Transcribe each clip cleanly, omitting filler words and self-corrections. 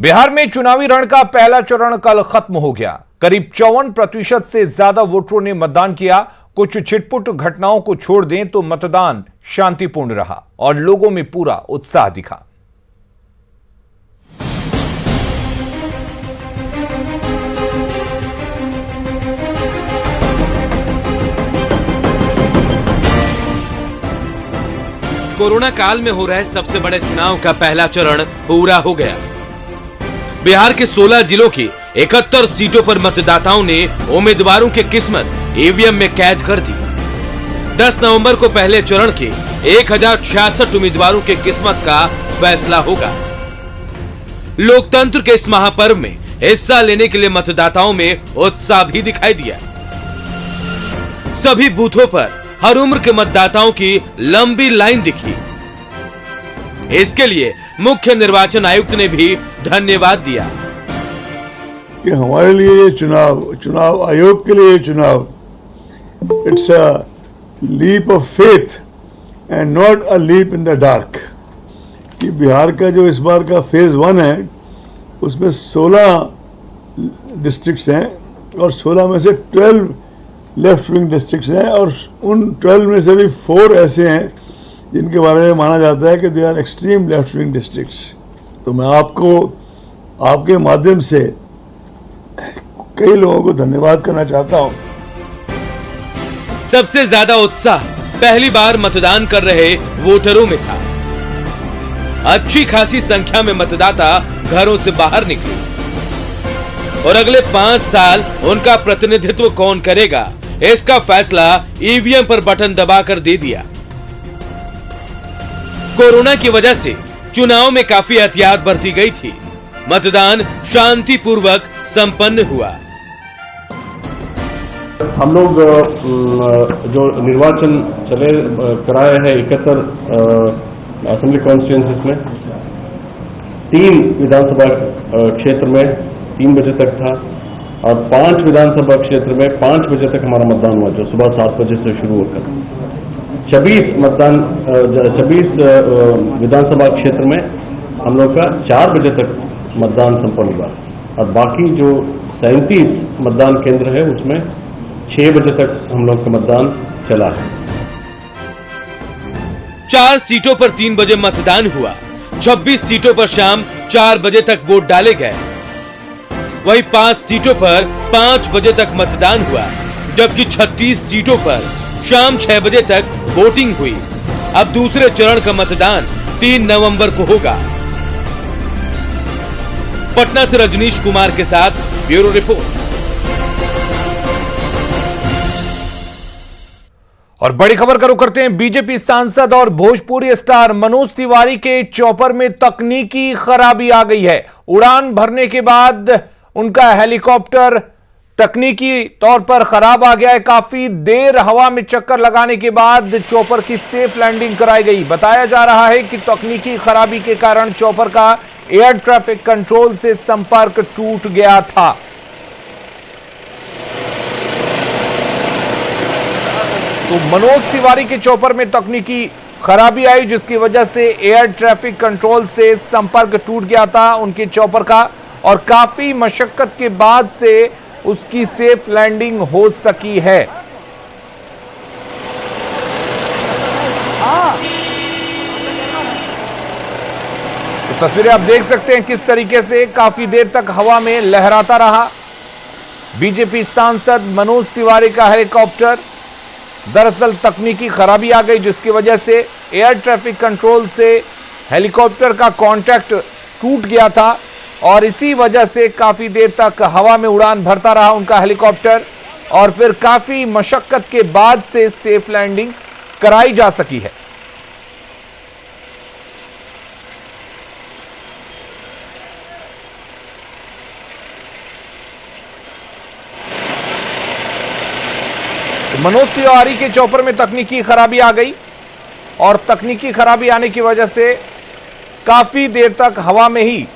बिहार में चुनावी रण का पहला चरण कल खत्म हो गया। करीब 54% से ज्यादा वोटरों ने मतदान किया। कुछ छिटपुट घटनाओं को छोड़ दें तो मतदान शांतिपूर्ण रहा और लोगों में पूरा उत्साह दिखा। कोरोना काल में हो रहे सबसे बड़े चुनाव का पहला चरण पूरा हो गया। बिहार के 16 जिलों की 71 सीटों पर मतदाताओं ने उम्मीदवारों की किस्मत ईवीएम में कैद कर दी। 10 नवंबर को पहले चरण के 1066 उम्मीदवारों की किस्मत का फैसला होगा। लोकतंत्र के इस महापर्व में हिस्सा लेने के लिए मतदाताओं में उत्साह भी दिखाई दिया। सभी बूथों पर हर उम्र के मतदाताओं की लंबी लाइन दिखी। इसके लिए मुख्य निर्वाचन आयुक्त ने भी धन्यवाद दिया कि हमारे लिए ये चुनाव आयोग के लिए चुनाव it's a leap of faith and not a leap in the dark. कि बिहार का जो इस बार का फेज 1 है उसमें 16 डिस्ट्रिक्ट्स हैं और 16 में से 12 लेफ्ट विंग डिस्ट्रिक्ट्स हैं और उन 12 में से भी 4 ऐसे हैं जिनके बारे में माना जाता है कि they are extreme left wing districts. तो मैं आपको आपके माध्यम से कई लोगों को धन्यवाद करना चाहता हूं। सबसे ज्यादा उत्साह पहली बार मतदान कर रहे वोटरों में था। अच्छी खासी संख्या में मतदाता घरों से बाहर निकले और अगले 5 साल उनका प्रतिनिधित्व कौन करेगा इसका फैसला ईवीएम पर बटन दबाकर दे दिया। कोरोना की वजह से चुनाव में काफी एहतियात बरती गई थी। मतदान शांतिपूर्वक संपन्न हुआ। हम लोग जो निर्वाचन कराए हैं 71 असेंबली कॉन्स्टिट्यूंसीज में 3 विधानसभा क्षेत्र में 3 बजे तक था और 5 विधानसभा क्षेत्र में 5 बजे तक हमारा मतदान हुआ, जो सुबह 7 बजे से शुरू होकर 26 विधानसभा क्षेत्र में हम लोग का 4 बजे तक मतदान संपन्न हुआ और बाकी जो 37 मतदान केंद्र है उसमें 6 बजे तक हम लोग का मतदान चला है। 4 सीटों पर 3 बजे मतदान हुआ। 26 सीटों पर शाम 4 बजे तक वोट डाले गए। वहीं 5 सीटों पर 5 बजे तक मतदान हुआ, जबकि 36 सीटों पर शाम 6 बजे तक वोटिंग हुई। अब दूसरे चरण का मतदान 3 नवंबर को होगा। पटना से रजनीश कुमार के साथ ब्यूरो रिपोर्ट। और बड़ी खबर का रुख करते हैं। बीजेपी सांसद और भोजपुरी स्टार मनोज तिवारी के चॉपर में तकनीकी खराबी आ गई है। उड़ान भरने के बाद उनका हेलीकॉप्टर तकनीकी तौर पर खराब आ गया है। काफी देर हवा में चक्कर लगाने के बाद चॉपर की सेफ लैंडिंग कराई गई। बताया जा रहा है कि तकनीकी खराबी के कारण चॉपर का एयर ट्रैफिक कंट्रोल से संपर्क टूट गया था। तो मनोज तिवारी के चॉपर में तकनीकी खराबी आई जिसकी वजह से एयर ट्रैफिक कंट्रोल से संपर्क टूट गया था उनके चॉपर का और काफी मशक्कत के बाद से उसकी सेफ लैंडिंग हो सकी है। तो तस्वीरें आप देख सकते हैं किस तरीके से काफी देर तक हवा में लहराता रहा बीजेपी सांसद मनोज तिवारी का हेलीकॉप्टर। दरअसल तकनीकी खराबी आ गई जिसकी वजह से एयर ट्रैफिक कंट्रोल से हेलीकॉप्टर का कांटेक्ट टूट गया था और इसी वजह से काफी देर तक हवा में उड़ान भरता रहा उनका हेलीकॉप्टर और फिर काफी मशक्कत के बाद से सेफ लैंडिंग कराई जा सकी है। मनोज तिवारी के चॉपर में तकनीकी खराबी आ गई और तकनीकी खराबी आने की वजह से काफी देर तक हवा में ही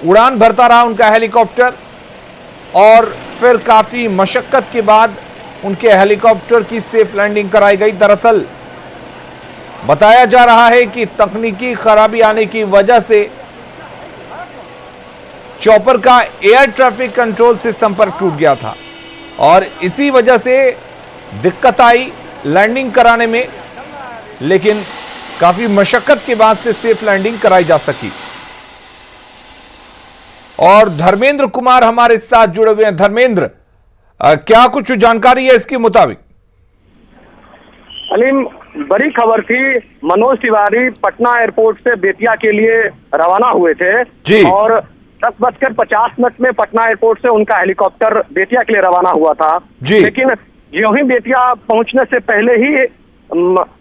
उड़ान भरता रहा उनका हेलीकॉप्टर और फिर काफी मशक्कत के बाद उनके हेलीकॉप्टर की सेफ लैंडिंग कराई गई। दरअसल बताया जा रहा है कि तकनीकी खराबी आने की वजह से चॉपर का एयर ट्रैफिक कंट्रोल से संपर्क टूट गया था और इसी वजह से दिक्कत आई लैंडिंग कराने में, लेकिन काफी मशक्कत के बाद से सेफ लैंडिंग कराई जा सकी। और धर्मेंद्र कुमार हमारे साथ जुड़े हुए हैं। धर्मेंद्र, क्या कुछ जानकारी है इसके मुताबिक? अलीम, बड़ी खबर थी। मनोज तिवारी पटना एयरपोर्ट से बेतिया के लिए रवाना हुए थे जी। और 10:50 में पटना एयरपोर्ट से उनका हेलीकॉप्टर बेतिया के लिए रवाना हुआ था जी। लेकिन ज्यों ही बेतिया पहुंचने से पहले ही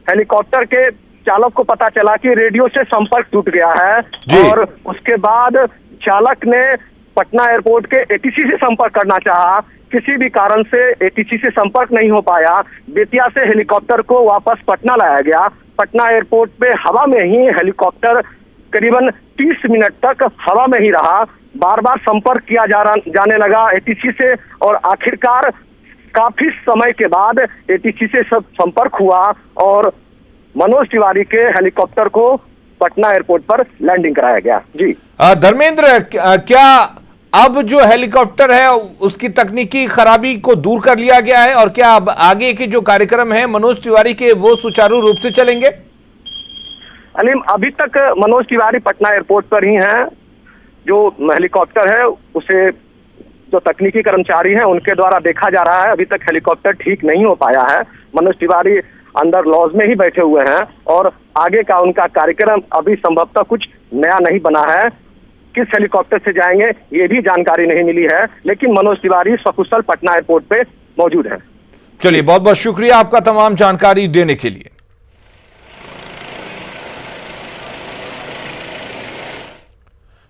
हेलीकॉप्टर के चालक को पता चला कि रेडियो से संपर्क टूट गया है और उसके बाद चालक ने पटना एयरपोर्ट के एटीसी से संपर्क करना चाहा। किसी भी कारण से एटीसी से संपर्क नहीं हो पाया। बेतिया से हेलीकॉप्टर को वापस पटना लाया गया। पटना एयरपोर्ट पे हवा में ही हेलीकॉप्टर करीबन 30 मिनट तक हवा में ही रहा। बार बार संपर्क किया जाने लगा एटीसी से और आखिरकार काफी समय के बाद एटीसी से सब संपर्क हुआ और मनोज तिवारी के हेलीकॉप्टर को पटना एयरपोर्ट पर लैंडिंग कराया गया। जी धर्मेंद्र, क्या अब जो हेलीकॉप्टर है उसकी तकनीकी खराबी को दूर कर लिया गया है और क्या अब आगे के जो कार्यक्रम है मनोज तिवारी के वो सुचारू रूप से चलेंगे? अलीम, अभी तक मनोज तिवारी पटना एयरपोर्ट पर ही हैं। जो हेलीकॉप्टर है उसे जो तकनीकी कर्मचारी हैं उनके द्वारा देखा जा रहा है। अभी तक हेलीकॉप्टर ठीक नहीं हो पाया है। मनोज तिवारी अंदर लॉज में ही बैठे हुए हैं और आगे का उनका कार्यक्रम अभी संभवतः कुछ नया नहीं बना है। किस हेलीकॉप्टर से जाएंगे ये भी जानकारी नहीं मिली है, लेकिन मनोज तिवारी सकुशल पटना एयरपोर्ट पे मौजूद है। चलिए, बहुत बहुत शुक्रिया आपका तमाम जानकारी देने के लिए।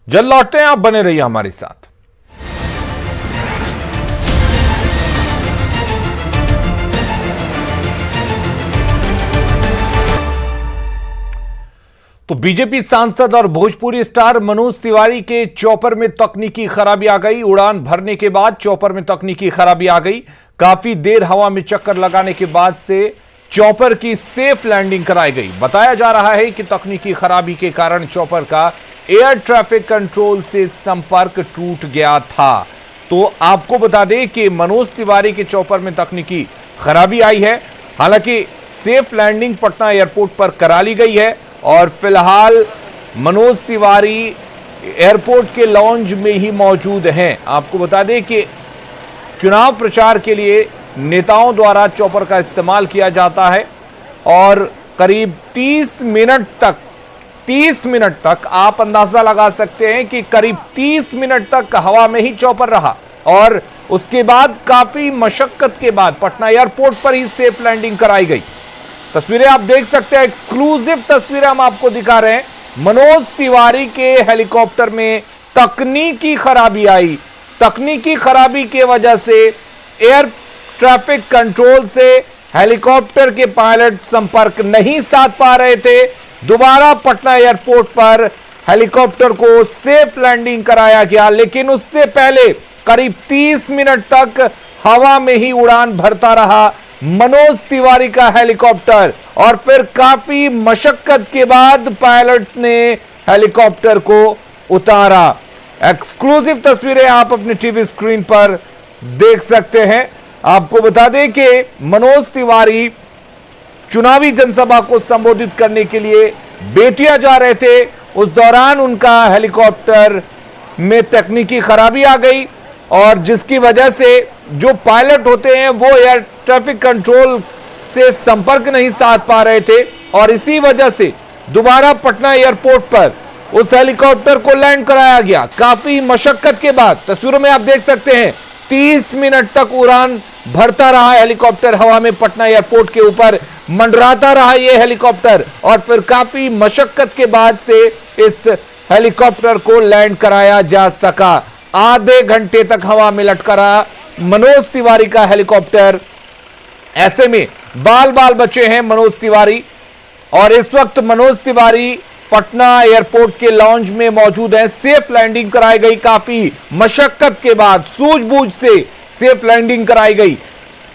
जल्द लौटते हैं, आप बने रहिए हमारे साथ। तो बीजेपी सांसद और भोजपुरी स्टार मनोज तिवारी के चॉपर में तकनीकी खराबी आ गई। उड़ान भरने के बाद चॉपर में तकनीकी खराबी आ गई। काफी देर हवा में चक्कर लगाने के बाद से चॉपर की सेफ लैंडिंग कराई गई। बताया जा रहा है कि तकनीकी खराबी के कारण चॉपर का एयर ट्रैफिक कंट्रोल से संपर्क टूट गया था। तो आपको बता दें कि मनोज तिवारी के चॉपर में तकनीकी खराबी आई है। हालांकि सेफ लैंडिंग पटना एयरपोर्ट पर करा ली गई है और फिलहाल मनोज तिवारी एयरपोर्ट के लॉन्ज में ही मौजूद हैं। आपको बता दें कि चुनाव प्रचार के लिए नेताओं द्वारा चॉपर का इस्तेमाल किया जाता है और करीब 30 मिनट तक आप अंदाजा लगा सकते हैं कि करीब 30 मिनट तक हवा में ही चॉपर रहा और उसके बाद काफी मशक्कत के बाद पटना एयरपोर्ट पर ही सेफ लैंडिंग कराई गई। तस्वीरें आप देख सकते हैं, एक्सक्लूसिव तस्वीरें हम आपको दिखा रहे हैं। मनोज तिवारी के हेलीकॉप्टर में तकनीकी खराबी आई। तकनीकी खराबी की वजह से एयर ट्रैफिक कंट्रोल से हेलीकॉप्टर के पायलट संपर्क नहीं साध पा रहे थे। दोबारा पटना एयरपोर्ट पर हेलीकॉप्टर को सेफ लैंडिंग कराया गया, लेकिन उससे पहले करीब 30 मिनट तक हवा में ही उड़ान भरता रहा मनोज तिवारी का हेलीकॉप्टर और फिर काफी मशक्कत के बाद पायलट ने हेलीकॉप्टर को उतारा। एक्सक्लूसिव तस्वीरें आप अपने टीवी स्क्रीन पर देख सकते हैं। आपको बता दें कि मनोज तिवारी चुनावी जनसभा को संबोधित करने के लिए बेतिया जा रहे थे। उस दौरान उनका हेलीकॉप्टर में तकनीकी खराबी आ गई और जिसकी वजह से जो पायलट होते हैं वो एयर ट्रैफिक कंट्रोल से संपर्क नहीं साध पा रहे थे और इसी वजह से दोबारा पटना एयरपोर्ट पर उस हेलीकॉप्टर को लैंड कराया गया। काफी मशक्कत के बाद तस्वीरों में आप देख सकते हैं 30 मिनट तक उड़ान भरता रहा हेलीकॉप्टर, हवा में पटना एयरपोर्ट के ऊपर मंडराता रहा यह हेलीकॉप्टर और फिर काफी मशक्कत के बाद से इस हेलीकॉप्टर को लैंड कराया जा सका। आधे घंटे तक हवा में लटका रहा मनोज तिवारी का हेलीकॉप्टर। ऐसे में बाल बाल बचे हैं मनोज तिवारी और इस वक्त मनोज तिवारी पटना एयरपोर्ट के लॉन्ज में मौजूद है। सेफ लैंडिंग कराई गई, काफी मशक्कत के बाद सूझबूझ से सेफ लैंडिंग कराई गई।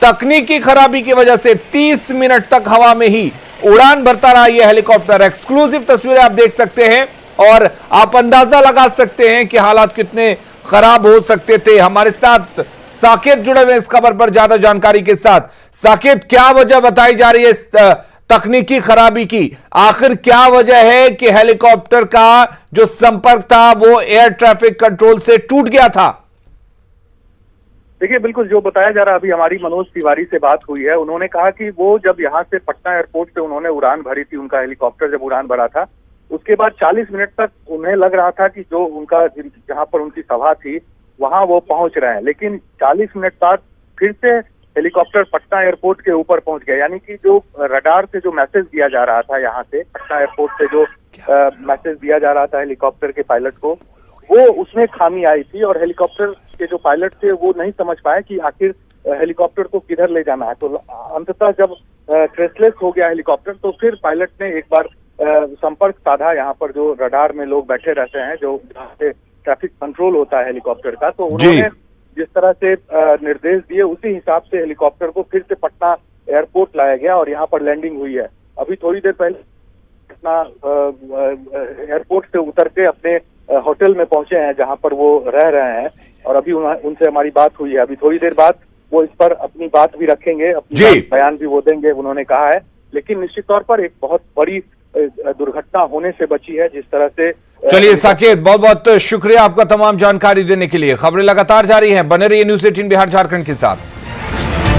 तकनीकी खराबी की वजह से 30 मिनट तक हवा में ही उड़ान भरता रहा यह हेलीकॉप्टर। एक्सक्लूसिव तस्वीरें आप देख सकते हैं और आप अंदाजा लगा सकते हैं कि हालात कितने खराब हो सकते थे। हमारे साथ साकेत जुड़े हुए इस खबर पर ज्यादा जानकारी के साथ। साकेत, क्या वजह बताई जा रही है इस तकनीकी खराबी की? आखिर क्या वजह है कि हेलीकॉप्टर का जो संपर्क था वो एयर ट्रैफिक कंट्रोल से टूट गया था? देखिए, बिल्कुल जो बताया जा रहा है, अभी हमारी मनोज तिवारी से बात हुई है। उन्होंने कहा कि वो जब यहाँ से पटना एयरपोर्ट से उन्होंने उड़ान भरी थी, उनका हेलीकॉप्टर जब उड़ान भरा था, उसके बाद 40 मिनट तक उन्हें लग रहा था कि जो उनका जहाँ पर उनकी सभा थी वहां वो पहुंच रहे हैं, लेकिन 40 मिनट बाद फिर से हेलीकॉप्टर पटना एयरपोर्ट के ऊपर पहुंच गया। यानी कि जो रडार से जो मैसेज दिया जा रहा था, यहाँ से पटना एयरपोर्ट से जो मैसेज दिया जा रहा था हेलीकॉप्टर के पायलट को, वो उसमें खामी आई थी और हेलीकॉप्टर के जो पायलट थे वो नहीं समझ पाए कि आखिर हेलीकॉप्टर को किधर ले जाना है। तो अंततः जब ट्रेसलेस हो गया हेलीकॉप्टर, तो फिर पायलट ने एक बार संपर्क साधा यहाँ पर जो रडार में लोग बैठे रहते हैं, जो जहाँ से ट्रैफिक कंट्रोल होता है हेलीकॉप्टर का। तो उन्होंने जिस तरह से निर्देश दिए उसी हिसाब से हेलीकॉप्टर को फिर से पटना एयरपोर्ट लाया गया और यहाँ पर लैंडिंग हुई है। अभी थोड़ी देर पहले पटना एयरपोर्ट से उतर के अपने होटल में पहुंचे हैं जहां पर वो रह रहे हैं और अभी उनसे हमारी बात हुई है। अभी थोड़ी देर बाद वो इस पर अपनी बात भी रखेंगे, अपनी बयान भी वो देंगे, उन्होंने कहा है। लेकिन निश्चित तौर पर एक बहुत बड़ी दुर्घटना होने से बची है जिस तरह से। चलिए साकेत, बहुत बहुत शुक्रिया आपका तमाम जानकारी देने के लिए। खबरें लगातार जारी हैं, बने रहिए न्यूज़ 18 बिहार झारखंड के साथ।